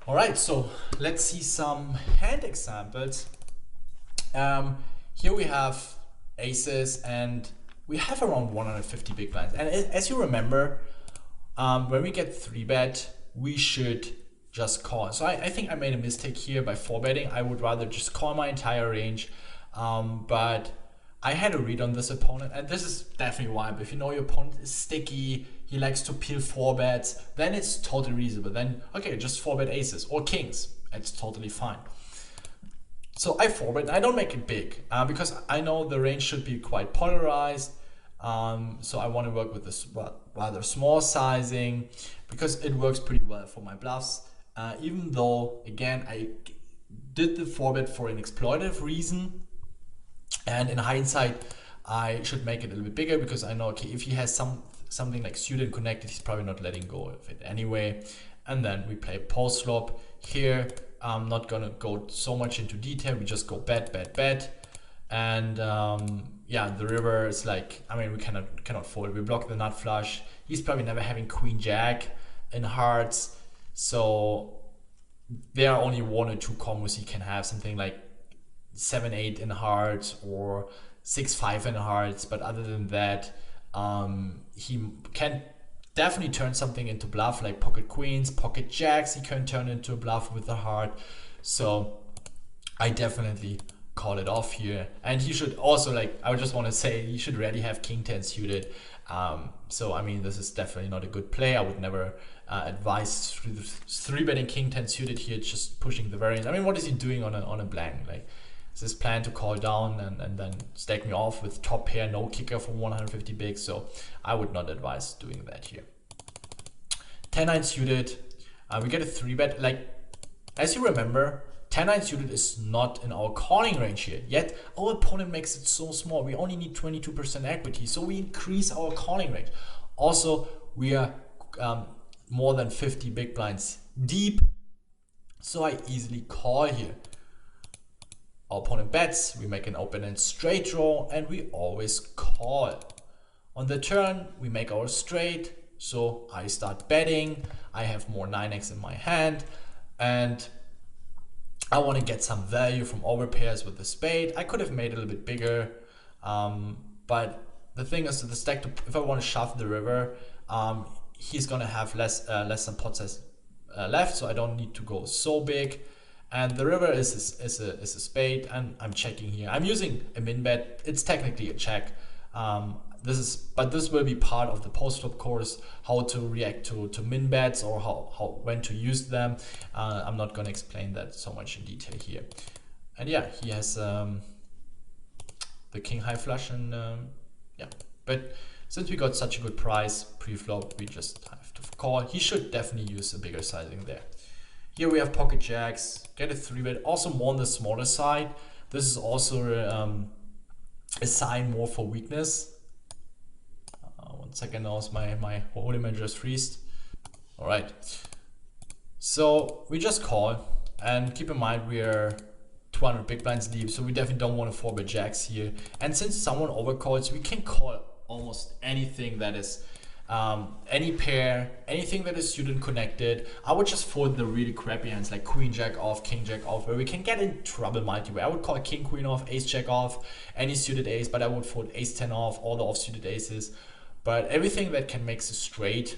All right, so let's see some hand examples. Here we have aces, and we have around 150 big blinds. And as you remember, when we get 3-bet, we should just call. So I think I made a mistake here by 4-betting. I would rather just call my entire range, but I had a read on this opponent, and this is definitely why. But if you know your opponent is sticky, he likes to peel 4-bets, then it's totally reasonable. Then, okay, just 4-bet aces or kings. It's totally fine. So I 4-bet. I don't make it big because I know the range should be quite polarized. So I want to work with this rather small sizing because it works pretty well for my bluffs. Even though, again, I did the 4-bet for an exploitative reason. And in hindsight, I should make it a little bit bigger because I know, okay, if he has something like suited and connected, he's probably not letting go of it anyway. And then we play post flop. Here, I'm not gonna go so much into detail. We just go bet, bet, bet. And yeah, the river is like, I mean, we cannot fold. We block the nut flush. He's probably never having queen jack in hearts. So there are only 1 or 2 combos he can have, something like 7-8 in hearts or 6-5 in hearts, but other than that, he can definitely turn something into bluff, like pocket queens, pocket jacks. He can turn into a bluff with a heart. So I definitely call it off here. And he should also, like, I would just want to say, he should really have king 10 suited. So I mean, this is definitely not a good play. I would never advise 3-betting king 10 suited here. It's just pushing the variance. I mean, what is he doing on a blank? Like, is this plan to call down and then stack me off with top pair, no kicker from 150 big? So I would not advise doing that here. 10-9 suited, we get a 3-bet. Like, as you remember, 10-9 suited is not in our calling range here, yet our opponent makes it so small. We only need 22% equity, so we increase our calling range. Also, we are more than 50 big blinds deep, so I easily call here. Our opponent bets, we make an open-end straight draw, and we always call. On the turn, we make our straight, so I start betting. I have more 9x in my hand, and I want to get some value from overpairs with the spade. I could have made it a little bit bigger, but the thing is, the stack, if I want to shove the river, he's going to have less than pot size left, so I don't need to go so big. And the river is a spade, and I'm checking here. I'm using a min bet. It's technically a check. But this will be part of the post flop course, how to react to min bets or when to use them. I'm not gonna explain that so much in detail here. And yeah, he has the king high flush, and yeah. But since we got such a good price pre-flop, we just have to call. He should definitely use a bigger sizing there. Here we have pocket jacks, get a 3-bet, also more on the smaller side. This is also a sign more for weakness. 1 second, now my holy man just freezed. All right, so we just call, and keep in mind we are 200 big blinds deep, so we definitely don't want to 4-bet jacks here. And since someone overcalls, we can call almost anything that is any pair, anything that is suited and connected. I would just fold the really crappy hands like queen jack off, king jack off, where we can get in trouble multi-way. I would call king queen off, ace jack off, any suited ace, but I would fold ace 10 off, all the off-suited aces. But everything that can make a straight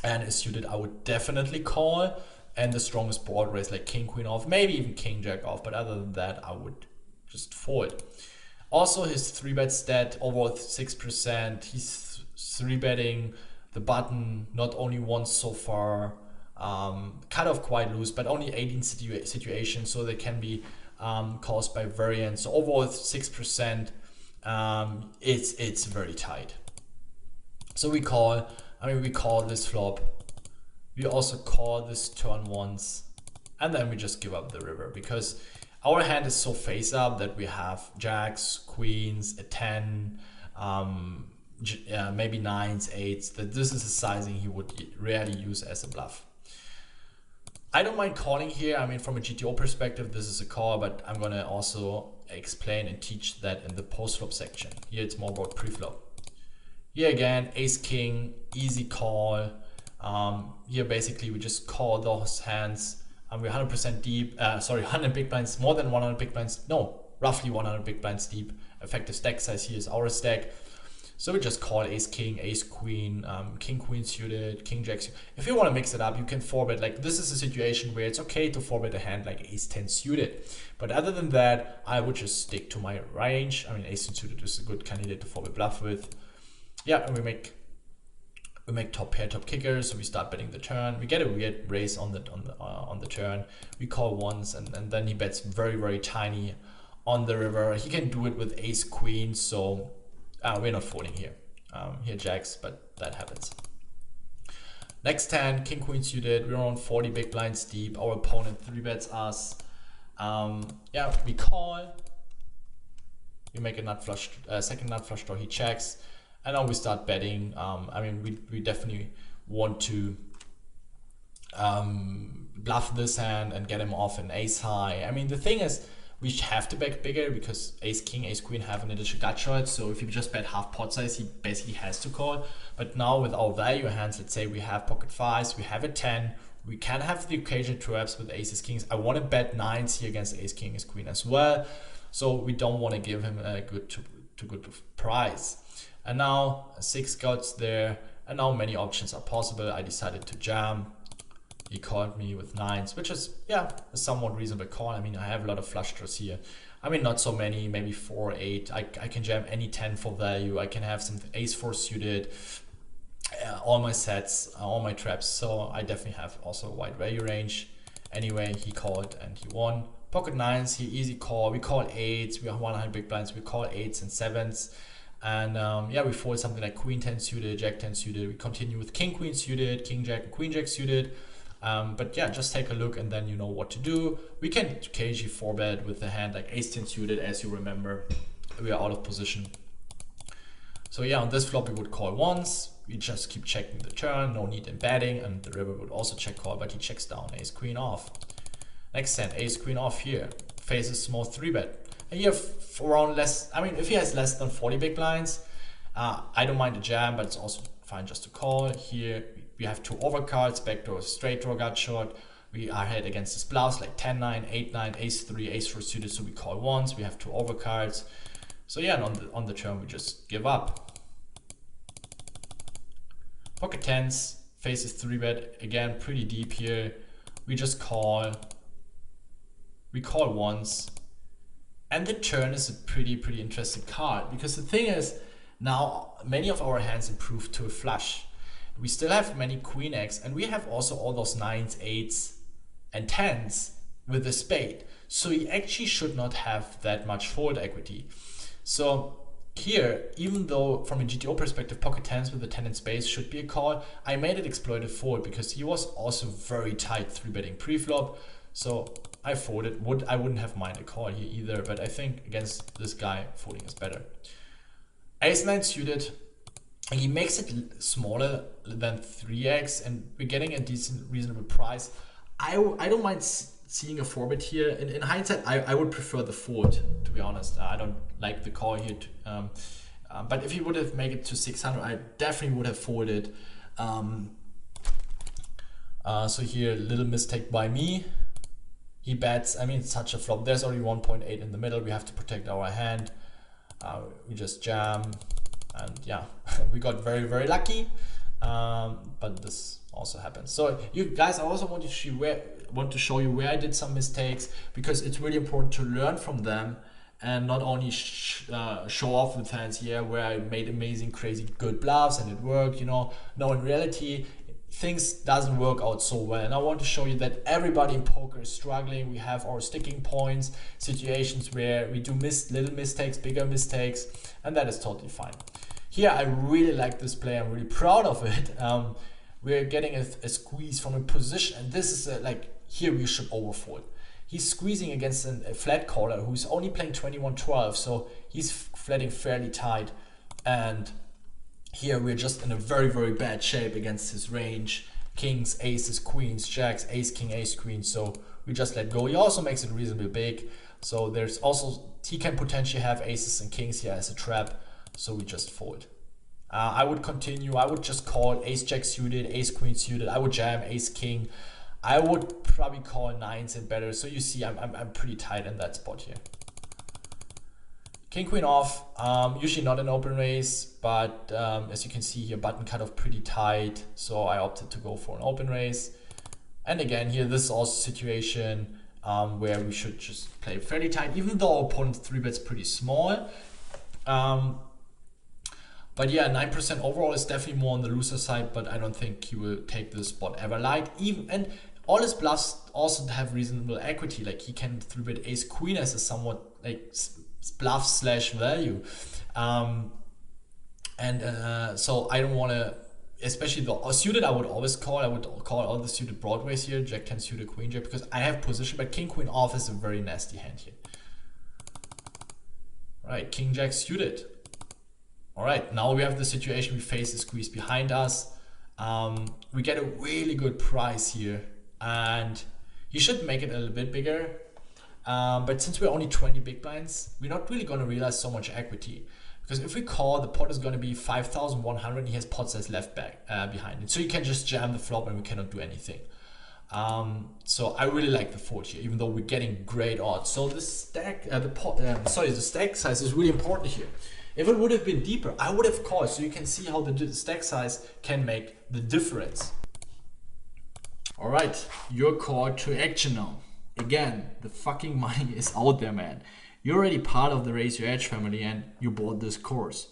and is suited, I would definitely call. And the strongest board raise like king queen off, maybe even king jack off, but other than that, I would just fold. Also, his 3-bet stat overall 6%. He's 3-betting the button not only once so far, kind of quite loose, but only 18 situations, so they can be caused by variance. So overall 6%, it's very tight. So we call, we call this flop. We also call this turn once, and then we just give up the river because our hand is so face up that we have jacks, queens, a 10, maybe 9s, 8s, that this is a sizing he would rarely use as a bluff. I don't mind calling here. From a GTO perspective, this is a call, but I'm gonna also explain and teach that in the post-flop section. Here it's more about pre-flop. Here again, ace king, easy call. Here basically we just call those hands We're 100% deep, sorry, 100 big blinds, more than 100 big blinds, no, roughly 100 big blinds deep. Effective stack size here is our stack. So we just call ace king, ace queen, king queen suited, king jack suited. If you want to mix it up, you can 4-bet. Like, this is a situation where it's okay to 4-bet a hand like ace 10 suited. But other than that, I would just stick to my range. I mean, ace 10 suited is a good candidate to 4-bet bluff with. Yeah, and we make top pair, top kicker, so we start betting the turn. We get a weird raise on the turn. We call once, and then he bets very, very tiny on the river. He can do it with ace queen, so we're not folding here. Here jacks, but that happens. Next hand, king queen suited. We're on 40 big blinds deep. Our opponent 3-bets us. Yeah, we call. We make a nut flush, second nut flush draw. He checks. And now we start betting. I mean, we definitely want to bluff this hand and get him off an ace high. I mean, the thing is, we have to bet bigger because ace king, ace queen have an additional gut shot. So if you just bet half pot size, he basically has to call. But now with our value hands, let's say we have pocket fives, we have a 10, we can have the occasional traps with aces, kings. I want to bet nines here against ace king, ace queen as well. So we don't want to give him a good to good price. And now 6 guts there, and now many options are possible. I decided to jam. He called me with nines, which is, yeah, a somewhat reasonable call. I mean, I have a lot of flush draws here. I mean, not so many, maybe 4 or 8. I can jam any 10 for value. I can have some ace 4 suited, all my sets, all my traps. So I definitely have also a wide value range. Anyway, he called and he won. Pocket nines, he easy call. We call 8s. We have 100 big blinds. We call 8s and 7s. And yeah, we fold something like queen 10 suited, jack 10 suited. We continue with king queen suited, king jack, and queen jack suited. But yeah, just take a look and then you know what to do. We can occasionally 4-bet with the hand like ace 10 suited. As you remember, we are out of position. So yeah, on this flop we would call once. We just keep checking the turn, no need in betting, and the river would also check call, but he checks down, ace queen off. Next hand, ace queen off here, faces small 3-bet. And you have around less, I mean, if he has less than 40 big blinds, I don't mind the jam, but it's also fine just to call. Here we have 2 overcards, backdoor, straight draw, gut shot. We are head against his bluffs like 10-9, 8-9, ace-3, ace-4 suited, so we call once. We have 2 overcards. So yeah, and on the turn we just give up. Pocket 10s, faces 3-bet, again pretty deep here. We just call. We call once. And the turn is a pretty interesting card, because the thing is, now many of our hands improve to a flush. We still have many queen X, and we have also all those 9s, 8s, and 10s with a spade. So he actually should not have that much fold equity. So here, even though from a GTO perspective, pocket 10s with a 10 in spades should be a call, I made it exploited fold because he was also very tight 3-betting pre-flop. So I folded. I wouldn't have minded a call here either, but I think against this guy, folding is better. Ace 9 suited. He makes it smaller than 3x, and we're getting a decent, reasonable price. I don't mind seeing a 4-bet here. In hindsight, I would prefer the fold, to be honest. I don't like the call here. But if he would have made it to 600, I definitely would have folded. So here, little mistake by me. He bets. I mean, it's such a flop. There's already 1.8 in the middle. We have to protect our hand. We just jam, and yeah, we got very lucky. But this also happens. So you guys, I also want to show you where I did some mistakes, because it's really important to learn from them and not only show off with hands here where I made amazing, crazy good bluffs and it worked. You know, no, in reality, things doesn't work out so well, and I want to show you that everybody in poker is struggling. We have our sticking points, situations where we do little mistakes, bigger mistakes, and that is totally fine. Here I really like this play. I'm really proud of it. We're getting a squeeze from a position, and this is like, here we should overfold. He's squeezing against a flat caller who's only playing 21-12, so he's flatting fairly tight, and here we're just in a very bad shape against his range. Kings, aces, queens, jacks, ace, king, ace, queen. So we just let go. He also makes it reasonably big. So there's also, he can potentially have aces and kings here as a trap. So we just fold. I would continue. I would just call ace, jack suited, ace, queen suited. I would jam ace, king. I would probably call 9s and better. So you see, I'm pretty tight in that spot here. King queen off, usually not an open raise, but as you can see here, button cut off pretty tight, so I opted to go for an open raise. And again here, this is also a situation where we should just play fairly tight, even though our opponent's 3-bet's pretty small. But yeah, 9% overall is definitely more on the loser side, but I don't think he will take this spot ever light. And all his bluffs also have reasonable equity, like he can 3-bet ace queen as a somewhat like bluff slash value. So I don't want to, especially the suited, I would always call. I would call all the suited broadways here, Jack 10 suited, Queen Jack, because I have position, but King Queen off is a very nasty hand here. All right, King Jack suited. All right, now we have the situation, we face the squeeze behind us. We get a really good price here, and he should make it a little bit bigger. But since we're only 20 big blinds, we're not really going to realize so much equity. Because if we call, the pot is going to be 5,100, and he has pot size left back behind it. So you can just jam the flop and we cannot do anything. So I really like the fold here, even though we're getting great odds. So the stack, the stack size is really important here. If it would have been deeper, I would have called. So you can see how the stack size can make the difference. All right, your call to action now. Again, the fucking money is out there, man. You're already part of the Raise Your Edge family and you bought this course.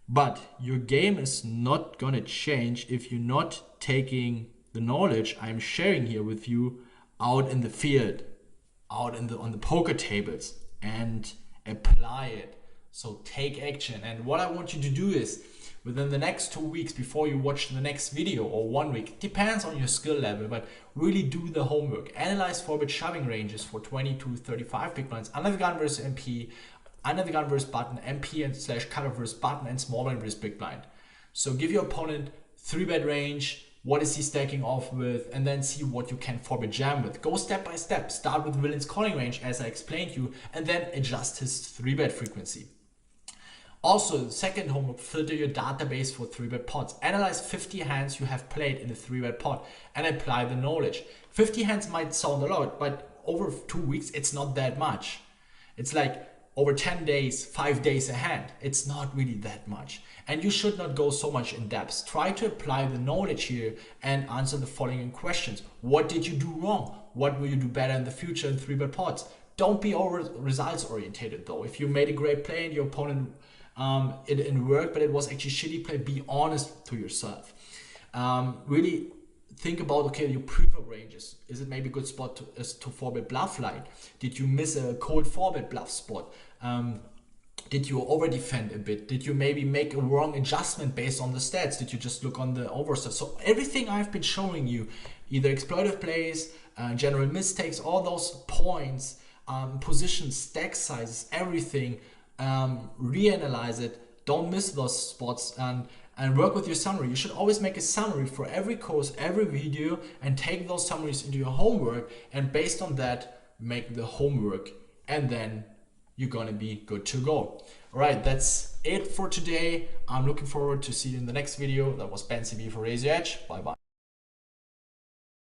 But your game is not gonna change if you're not taking the knowledge I'm sharing here with you out in the field, out in on the poker tables, and apply it. So take action. And what I want you to do is, within the next 2 weeks before you watch the next video, or 1 week, depends on your skill level, but really do the homework. Analyze 4-bit shoving ranges for 20 to 35 big blinds, under the gun versus MP, under the gun versus button, MP and slash cutoff versus button, and small blind versus big blind. So give your opponent 3-bet range, what is he stacking off with, and then see what you can 4-bit jam with. Go step by step. Start with villain's calling range, as I explained to you, and then adjust his 3-bet frequency. Also, the second homework, filter your database for 3-bet pots. Analyze 50 hands you have played in a 3-bet pot and apply the knowledge. 50 hands might sound a lot, but over 2 weeks, it's not that much. It's like over 10 days, 5 days a hand. It's not really that much. And you should not go so much in depth. Try to apply the knowledge here and answer the following questions. What did you do wrong? What will you do better in the future in 3-bet pots? Don't be over results orientated though. If you made a great play and your opponent it didn't work, but it was actually shitty play, be honest to yourself. Really think about, okay, your pre-flop ranges. Is it maybe a good spot to 4-bet bluff light? Did you miss a cold 4-bet bluff spot? Did you over defend a bit? Did you maybe make a wrong adjustment based on the stats? Did you just look on the overstuff? So everything I've been showing you, either exploitive plays, general mistakes, all those points, positions, stack sizes, everything, reanalyze it, don't miss those spots, and work with your summary. You should always make a summary for every course, every video, and take those summaries into your homework, and based on that, make the homework, and then you're gonna be good to go. All right, that's it for today. I'm looking forward to see you in the next video. That was Ben CB for Raise Your Edge. Bye bye.